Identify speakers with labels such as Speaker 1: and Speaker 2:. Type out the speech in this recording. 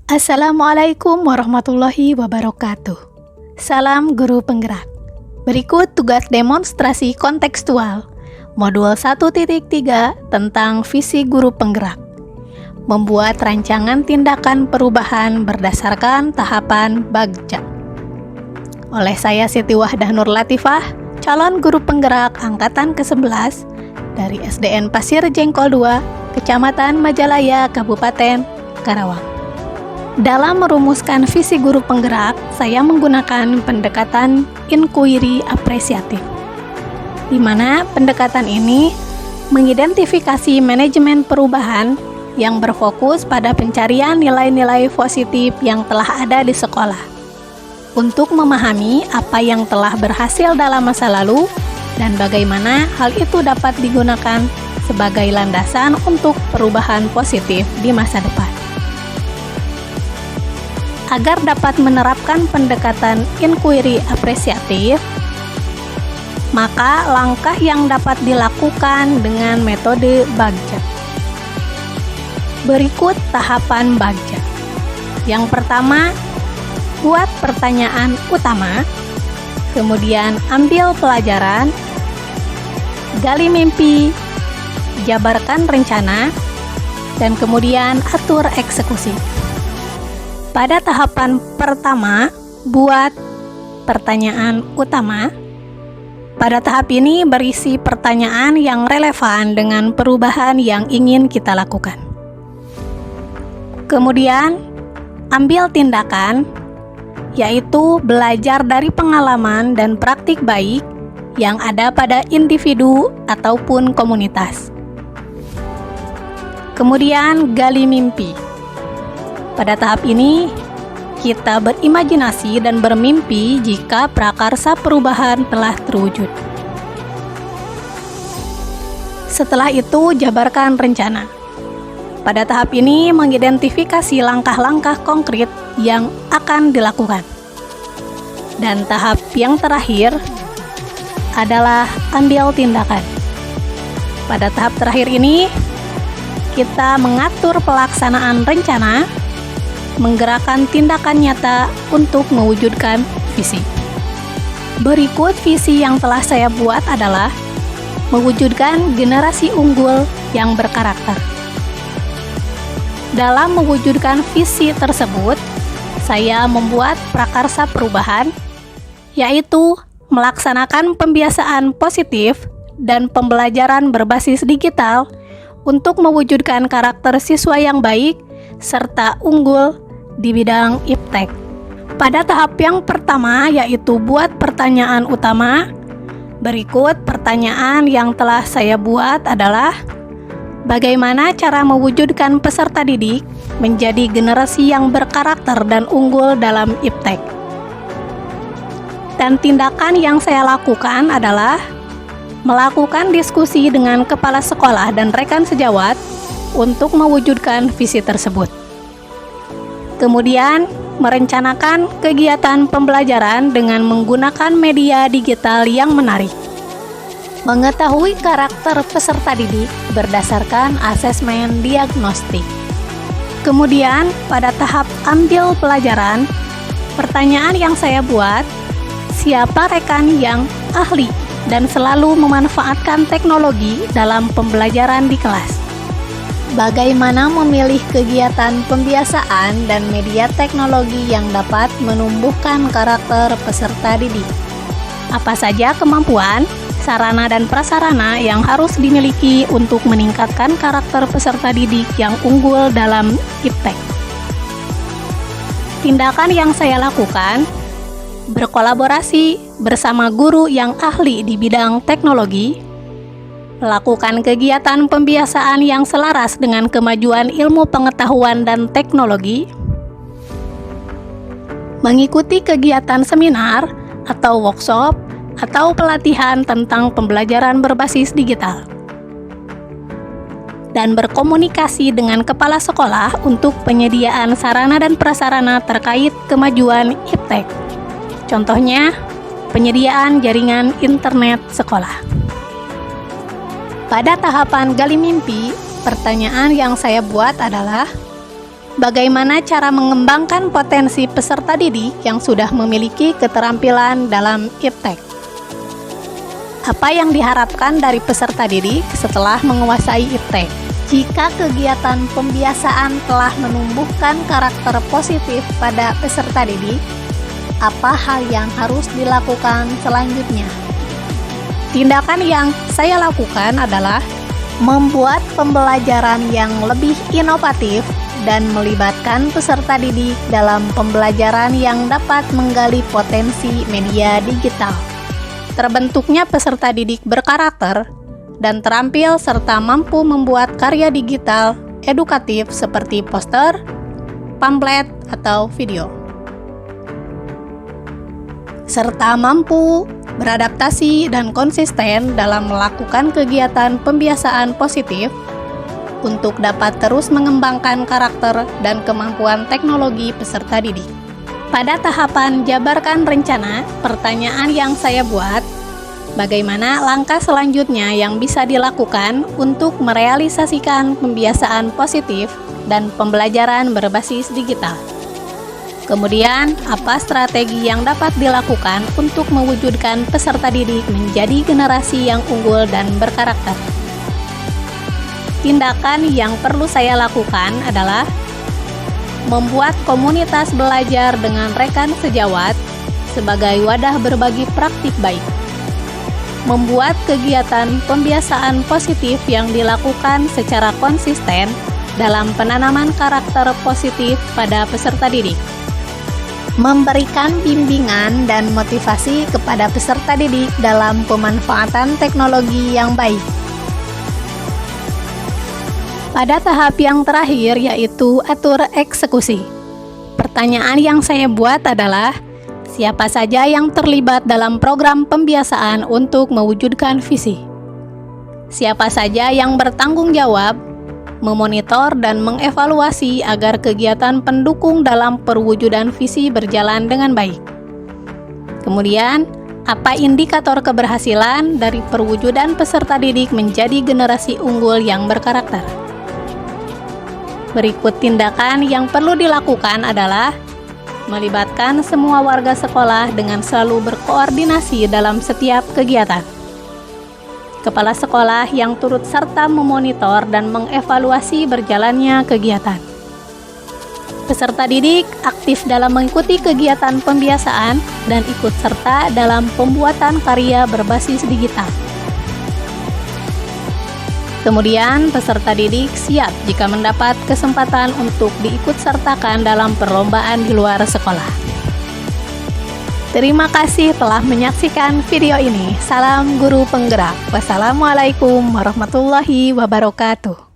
Speaker 1: Assalamualaikum warahmatullahi wabarakatuh. Salam guru penggerak. Berikut tugas demonstrasi kontekstual Modul 1.3 tentang visi guru penggerak. Membuat rancangan tindakan perubahan berdasarkan tahapan Bagja. Oleh saya Siti Wahdah Nur Latifah, calon guru penggerak angkatan ke-11 dari SDN Pasir Jengkol 2, Kecamatan Majalaya, Kabupaten Karawang. Dalam merumuskan visi guru penggerak, saya menggunakan pendekatan inquiry apresiatif, di mana pendekatan ini mengidentifikasi manajemen perubahan yang berfokus pada pencarian nilai-nilai positif yang telah ada di sekolah, untuk memahami apa yang telah berhasil dalam masa lalu dan bagaimana hal itu dapat digunakan sebagai landasan untuk perubahan positif di masa depan. Agar dapat menerapkan pendekatan inquiry apresiatif, maka langkah yang dapat dilakukan dengan metode Bagja. Berikut tahapan Bagja. Yang pertama, buat pertanyaan utama, kemudian ambil pelajaran, gali mimpi, jabarkan rencana, dan kemudian atur eksekusi. Pada tahapan pertama, buat pertanyaan utama. Pada tahap ini berisi pertanyaan yang relevan dengan perubahan yang ingin kita lakukan. Kemudian, ambil tindakan, yaitu belajar dari pengalaman dan praktik baik yang ada pada individu ataupun komunitas. Kemudian, gali mimpi. Pada tahap ini, kita berimajinasi dan bermimpi jika prakarsa perubahan telah terwujud. Setelah itu, jabarkan rencana. Pada tahap ini, mengidentifikasi langkah-langkah konkret yang akan dilakukan. Dan tahap yang terakhir adalah ambil tindakan. Pada tahap terakhir ini, kita mengatur pelaksanaan rencana, menggerakkan tindakan nyata untuk mewujudkan visi. Berikut visi yang telah saya buat adalah mewujudkan generasi unggul yang berkarakter. Dalam mewujudkan visi tersebut, saya membuat prakarsa perubahan, yaitu melaksanakan pembiasaan positif dan pembelajaran berbasis digital untuk mewujudkan karakter siswa yang baik serta unggul di bidang iptek. Pada tahap yang pertama, yaitu buat pertanyaan utama, berikut pertanyaan yang telah saya buat adalah bagaimana cara mewujudkan peserta didik menjadi generasi yang berkarakter dan unggul dalam iptek. Dan tindakan yang saya lakukan adalah melakukan diskusi dengan kepala sekolah dan rekan sejawat untuk mewujudkan visi tersebut. Kemudian, merencanakan kegiatan pembelajaran dengan menggunakan media digital yang menarik. Mengetahui karakter peserta didik berdasarkan asesmen diagnostik. Kemudian, pada tahap ambil pelajaran, pertanyaan yang saya buat, siapa rekan yang ahli dan selalu memanfaatkan teknologi dalam pembelajaran di kelas? Bagaimana memilih kegiatan pembiasaan dan media teknologi yang dapat menumbuhkan karakter peserta didik? Apa saja kemampuan, sarana dan prasarana yang harus dimiliki untuk meningkatkan karakter peserta didik yang unggul dalam iptek? Tindakan yang saya lakukan, berkolaborasi bersama guru yang ahli di bidang teknologi, melakukan kegiatan pembiasaan yang selaras dengan kemajuan ilmu pengetahuan dan teknologi, mengikuti kegiatan seminar atau workshop atau pelatihan tentang pembelajaran berbasis digital, dan berkomunikasi dengan kepala sekolah untuk penyediaan sarana dan prasarana terkait kemajuan iptek. Contohnya, penyediaan jaringan internet sekolah. Pada tahapan gali mimpi, pertanyaan yang saya buat adalah bagaimana cara mengembangkan potensi peserta didik yang sudah memiliki keterampilan dalam iptek. Apa yang diharapkan dari peserta didik setelah menguasai iptek? Jika kegiatan pembiasaan telah menumbuhkan karakter positif pada peserta didik, apa hal yang harus dilakukan selanjutnya? Tindakan yang saya lakukan adalah membuat pembelajaran yang lebih inovatif dan melibatkan peserta didik dalam pembelajaran yang dapat menggali potensi media digital. Terbentuknya peserta didik berkarakter dan terampil serta mampu membuat karya digital edukatif seperti poster, pamflet, atau video. Serta mampu beradaptasi dan konsisten dalam melakukan kegiatan pembiasaan positif untuk dapat terus mengembangkan karakter dan kemampuan teknologi peserta didik. Pada tahapan jabarkan rencana, pertanyaan yang saya buat, bagaimana langkah selanjutnya yang bisa dilakukan untuk merealisasikan pembiasaan positif dan pembelajaran berbasis digital? Kemudian, apa strategi yang dapat dilakukan untuk mewujudkan peserta didik menjadi generasi yang unggul dan berkarakter? Tindakan yang perlu saya lakukan adalah membuat komunitas belajar dengan rekan sejawat sebagai wadah berbagi praktik baik. Membuat kegiatan pembiasaan positif yang dilakukan secara konsisten dalam penanaman karakter positif pada peserta didik. Memberikan bimbingan dan motivasi kepada peserta didik dalam pemanfaatan teknologi yang baik. Pada tahap yang terakhir yaitu atur eksekusi. Pertanyaan yang saya buat adalah, siapa saja yang terlibat dalam program pembiasaan untuk mewujudkan visi? Siapa saja yang bertanggung jawab memonitor dan mengevaluasi agar kegiatan pendukung dalam perwujudan visi berjalan dengan baik? Kemudian, apa indikator keberhasilan dari perwujudan peserta didik menjadi generasi unggul yang berkarakter? Berikut tindakan yang perlu dilakukan adalah melibatkan semua warga sekolah dengan selalu berkoordinasi dalam setiap kegiatan. Kepala sekolah yang turut serta memonitor dan mengevaluasi berjalannya kegiatan. Peserta didik aktif dalam mengikuti kegiatan pembiasaan dan ikut serta dalam pembuatan karya berbasis digital. Kemudian, peserta didik siap jika mendapat kesempatan untuk diikut sertakan dalam perlombaan di luar sekolah. Terima kasih telah menyaksikan video ini. Salam guru penggerak. Wassalamualaikum warahmatullahi wabarakatuh.